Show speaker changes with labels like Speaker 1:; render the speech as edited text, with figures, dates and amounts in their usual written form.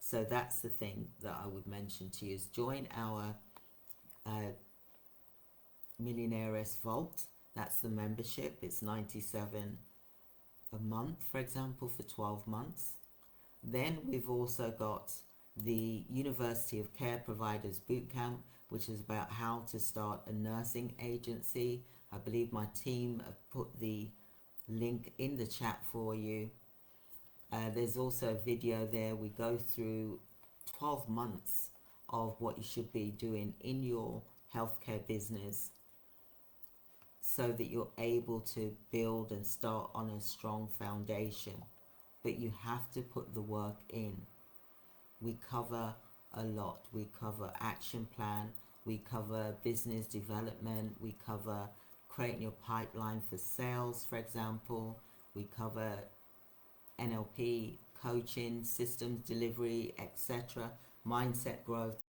Speaker 1: So that's the thing that I would mention to you, is join our Millionaires Vault. That's the membership. It's $97 a month, for example, for 12 months. Then we've also got the University of Care Providers Bootcamp, which is about how to start a nursing agency. I believe my team have put the link in the chat for you. There's also a video there. We go through 12 months of what you should be doing in your healthcare business so that you're able to build and start on a strong foundation. But you have to put the work in. We cover a lot. We cover action plan, we cover business development, we cover creating your pipeline for sales, for example. We cover NLP, coaching, systems delivery, etc., mindset growth.